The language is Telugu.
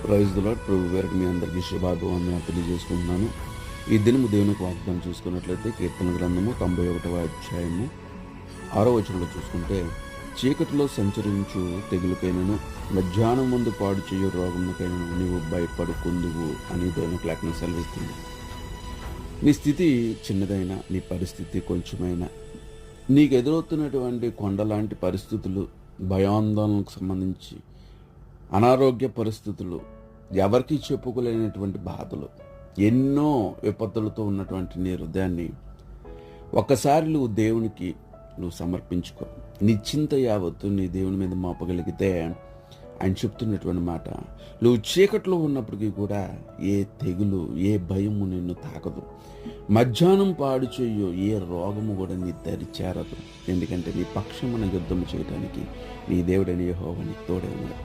Praise the lord. ప్రభు పేరిట మీ అందరికీ శుభాభివందనాలు తెలియజేసుకుంటున్నాను. ఈ దినము దేవునికి వాగ్దానం చూసుకున్నట్లయితే కీర్తన గ్రంథము 91వ అధ్యాయము 6వ వచనంలో చూసుకుంటే, చీకటిలో సంచరించు తెగులుకైనను మధ్యాహ్నం ముందు పాడు చేయు రోగమునకైనను నీవు భయపడుకుందువు అని దేవునికి లేఖనం సెలవిస్తుంది. నీ స్థితి చిన్నదైనా, నీ పరిస్థితి కొంచెమైనా, నీకు ఎదురవుతున్నటువంటి కొండలాంటి పరిస్థితులు, భయాందోళనకు సంబంధించి అనారోగ్య పరిస్థితులు, ఎవరికి చెప్పుకోలేనటువంటి బాధలు, ఎన్నో విపత్తులతో ఉన్నటువంటి నీ హృదయాన్ని ఒక్కసారి నువ్వు సమర్పించుకో. నీ చింత యావత్తు నీ దేవుని మీద మోపగలిగితే ఆయన చెప్తున్నటువంటి మాట, నువ్వు చీకట్లో ఉన్నప్పటికీ కూడా ఏ తెగులు, ఏ భయము నిన్ను తాకదు. మధ్యాహ్నం పాడు చెయ్యు ఏ రోగము కూడా నీ దరి చేరదు. ఎందుకంటే నీ పక్షమున యుద్ధము చేయడానికి నీ దేవుడైన యెహోవా నీకు తోడే ఉన్నాడు.